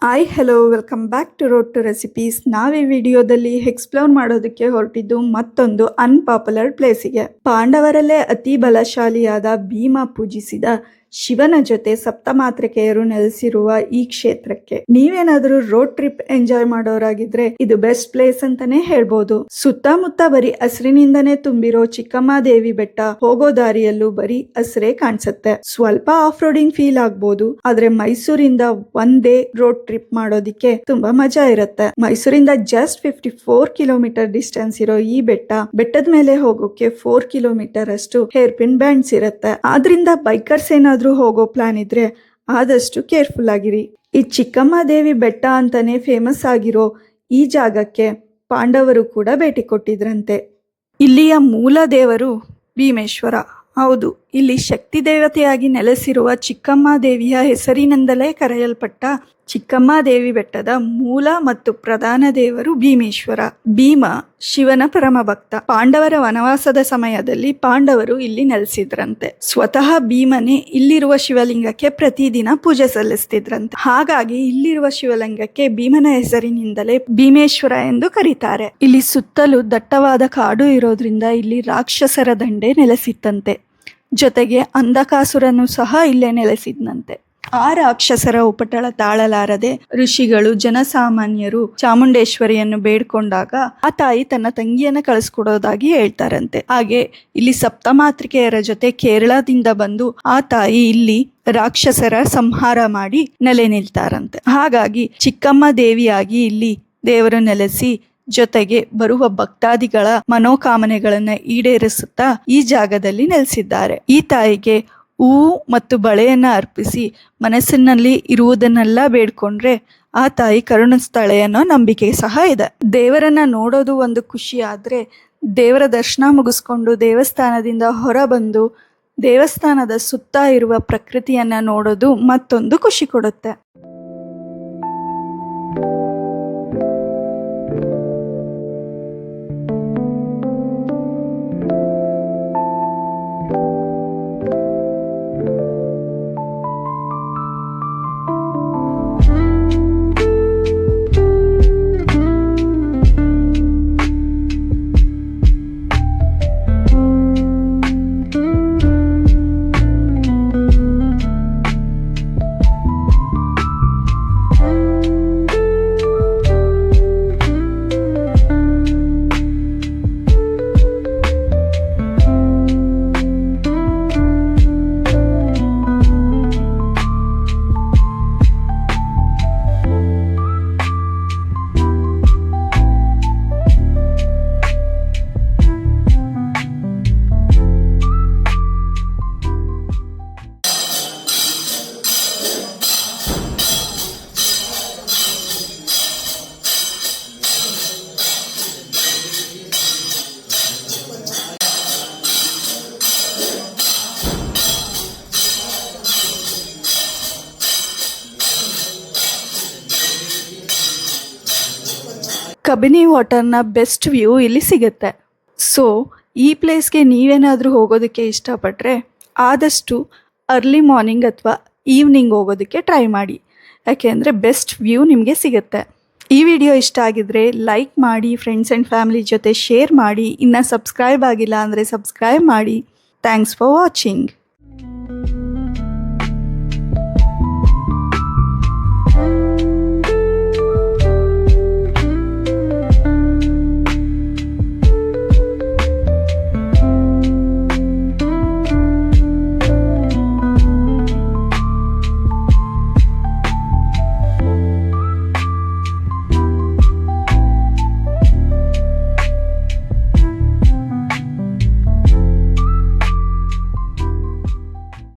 Hi hello welcome back to road to recipes. ನಾವು ಈ ವಿಡಿಯೋದಲ್ಲಿ ಎಕ್ಸ್ಪ್ಲೋರ್ ಮಾಡೋದಕ್ಕೆ ಹೊರಟಿದ್ದು ಮತ್ತೊಂದು ಅನ್ಪಾಪ್ಯುಲರ್ ಪ್ಲೇಸಿಗೆ. ಪಾಂಡವರಲ್ಲೇ ಅತಿ ಬಲಶಾಲಿಯಾದ ಭೀಮ ಪೂಜಿಸಿದ ಶಿವನ ಜೊತೆ ಸಪ್ತಮಾತೃಕೆಯರು ನೆಲೆಸಿರುವ ಈ ಕ್ಷೇತ್ರಕ್ಕೆ ನೀವೇನಾದ್ರೂ ರೋಡ್ ಟ್ರಿಪ್ ಎಂಜಾಯ್ ಮಾಡೋರಾಗಿದ್ರೆ ಇದು ಬೆಸ್ಟ್ ಪ್ಲೇಸ್ ಅಂತಾನೆ ಹೇಳ್ಬೋದು. ಸುತ್ತಮುತ್ತ ಬರೀ ಹಸಿರಿನಿಂದನೇ ತುಂಬಿರೋ ಚಿಕ್ಕಮ್ಮದೇವಿ ಬೆಟ್ಟ, ಹೋಗೋ ದಾರಿಯಲ್ಲೂ ಬರೀ ಹಸಿರೇ ಕಾಣಿಸುತ್ತೆ. ಸ್ವಲ್ಪ ಆಫ್ ರೋಡಿಂಗ್ ಫೀಲ್ ಆಗ್ಬೋದು, ಆದ್ರೆ ಮೈಸೂರಿಂದ ಒನ್ ಡೇ ರೋಡ್ ಟ್ರಿಪ್ ಮಾಡೋದಿಕ್ಕೆ ತುಂಬಾ ಮಜಾ ಇರುತ್ತೆ. ಮೈಸೂರಿಂದ ಜಸ್ಟ್ 54 ಕಿಲೋಮೀಟರ್ ಡಿಸ್ಟೆನ್ಸ್ ಇರೋ ಈ ಬೆಟ್ಟದ ಮೇಲೆ ಹೋಗೋಕೆ 4 ಕಿಲೋಮೀಟರ್ ಅಷ್ಟು ಹೇರ್ ಪಿನ್ ಬ್ಯಾಂಡ್ಸ್ ಇರುತ್ತೆ. ಆದ್ರಿಂದ ಬೈಕರ್ಸ್ ಏನಾದ್ರೂ ಹೋಗೋ ಪ್ಲಾನ್ ಇದ್ರೆ ಆದಷ್ಟು ಕೇರ್ಫುಲ್ ಆಗಿರಿ. ಈ ಚಿಕ್ಕಮ್ಮದೇವಿ ಬೆಟ್ಟ ಅಂತಾನೆ ಫೇಮಸ್ ಆಗಿರೋ ಈ ಜಾಗಕ್ಕೆ ಪಾಂಡವರು ಕೂಡ ಭೇಟಿ ಕೊಟ್ಟಿದ್ರಂತೆ. ಇಲ್ಲಿಯ ಮೂಲ ದೇವರು ಭೀಮೇಶ್ವರ. ಹೌದು, ಇಲ್ಲಿ ಶಕ್ತಿ ದೇವತೆಯಾಗಿ ನೆಲೆಸಿರುವ ಚಿಕ್ಕಮ್ಮದೇವಿಯ ಹೆಸರಿನಿಂದಲೇ ಕರೆಯಲ್ಪಟ್ಟ ಚಿಕ್ಕಮ್ಮದೇವಿ ಬೆಟ್ಟದ ಮೂಲ ಮತ್ತು ಪ್ರಧಾನ ದೇವರು ಭೀಮೇಶ್ವರ. ಭೀಮ ಶಿವನ ಪರಮ ಭಕ್ತ. ಪಾಂಡವರ ವನವಾಸದ ಸಮಯದಲ್ಲಿ ಪಾಂಡವರು ಇಲ್ಲಿ ನೆಲೆಸಿದ್ರಂತೆ. ಸ್ವತಃ ಭೀಮನೇ ಇಲ್ಲಿರುವ ಶಿವಲಿಂಗಕ್ಕೆ ಪ್ರತಿದಿನ ಪೂಜೆ ಸಲ್ಲಿಸ್ತಿದ್ರಂತೆ. ಹಾಗಾಗಿ ಇಲ್ಲಿರುವ ಶಿವಲಿಂಗಕ್ಕೆ ಭೀಮನ ಹೆಸರಿನಿಂದಲೇ ಭೀಮೇಶ್ವರ ಎಂದು ಕರೀತಾರೆ. ಇಲ್ಲಿ ಸುತ್ತಲೂ ದಟ್ಟವಾದ ಕಾಡು ಇರೋದ್ರಿಂದ ಇಲ್ಲಿ ರಾಕ್ಷಸರ ದಂಡೆ ನೆಲೆಸಿತ್ತಂತೆ. ಜೊತೆಗೆ ಅಂಧಕಾಸುರನು ಸಹ ಇಲ್ಲೇ ನೆಲೆಸಿದ್ನಂತೆ. ಆ ರಾಕ್ಷಸರ ಉಪಟಳ ತಾಳಲಾರದೆ ಋಷಿಗಳು ಜನಸಾಮಾನ್ಯರು ಚಾಮುಂಡೇಶ್ವರಿಯನ್ನು ಬೇಡ್ಕೊಂಡಾಗ ಆ ತಾಯಿ ತನ್ನ ತಂಗಿಯನ್ನ ಕಳಿಸ್ಕೊಡೋದಾಗಿ ಹೇಳ್ತಾರಂತೆ. ಹಾಗೆ ಇಲ್ಲಿ ಸಪ್ತಮಾತೃಕೆಯರ ಜೊತೆ ಕೇರಳದಿಂದ ಬಂದು ಆ ತಾಯಿ ಇಲ್ಲಿ ರಾಕ್ಷಸರ ಸಂಹಾರ ಮಾಡಿ ನೆಲೆ ನಿಲ್ತಾರಂತೆ. ಹಾಗಾಗಿ ಚಿಕ್ಕಮ್ಮ ದೇವಿಯಾಗಿ ಇಲ್ಲಿ ದೇವರು ನೆಲೆಸಿ ಜೊತೆಗೆ ಬರುವ ಭಕ್ತಾದಿಗಳ ಮನೋಕಾಮನೆಗಳನ್ನ ಈಡೇರಿಸುತ್ತಾ ಈ ಜಾಗದಲ್ಲಿ ನೆಲೆಸಿದ್ದಾರೆ. ಈ ತಾಯಿಗೆ ಹೂವು ಮತ್ತು ಬಳೆಯನ್ನ ಅರ್ಪಿಸಿ ಮನಸ್ಸಿನಲ್ಲಿ ಇರುವುದನ್ನೆಲ್ಲ ಬೇಡ್ಕೊಂಡ್ರೆ ಆ ತಾಯಿ ಕರುಣಿಸ್ತಾಳೆ ಅನ್ನೋ ನಂಬಿಕೆ ಸಹ ಇದೆ. ದೇವರನ್ನ ನೋಡೋದು ಒಂದು ಖುಷಿ ಆದ್ರೆ ದೇವರ ದರ್ಶನ ಮುಗಿಸ್ಕೊಂಡು ದೇವಸ್ಥಾನದಿಂದ ಹೊರಬಂದು ದೇವಸ್ಥಾನದ ಸುತ್ತ ಇರುವ ಪ್ರಕೃತಿಯನ್ನ ನೋಡೋದು ಮತ್ತೊಂದು ಖುಷಿ ಕೊಡುತ್ತೆ. ಕಬಿನಿ ವಾಟರ್ನ ಬೆಸ್ಟ್ ವ್ಯೂ ಇಲ್ಲಿ ಸಿಗುತ್ತೆ. ಸೊ ಈ ಪ್ಲೇಸ್ಗೆ ನೀವೇನಾದರೂ ಹೋಗೋದಕ್ಕೆ ಇಷ್ಟಪಟ್ಟರೆ ಆದಷ್ಟು ಅರ್ಲಿ ಮಾರ್ನಿಂಗ್ ಅಥವಾ ಈವ್ನಿಂಗ್ ಹೋಗೋದಕ್ಕೆ ಟ್ರೈ ಮಾಡಿ. ಯಾಕೆಂದರೆ ಬೆಸ್ಟ್ ವ್ಯೂ ನಿಮಗೆ ಸಿಗುತ್ತೆ. ಈ ವಿಡಿಯೋ ಇಷ್ಟ ಆಗಿದ್ರೆ ಲೈಕ್ ಮಾಡಿ, ಫ್ರೆಂಡ್ಸ್ ಆ್ಯಂಡ್ ಫ್ಯಾಮಿಲಿ ಜೊತೆ ಶೇರ್ ಮಾಡಿ. ಇನ್ನು ಸಬ್ಸ್ಕ್ರೈಬ್ ಆಗಿಲ್ಲ ಅಂದರೆ ಸಬ್ಸ್ಕ್ರೈಬ್ ಮಾಡಿ. Thanks for watching.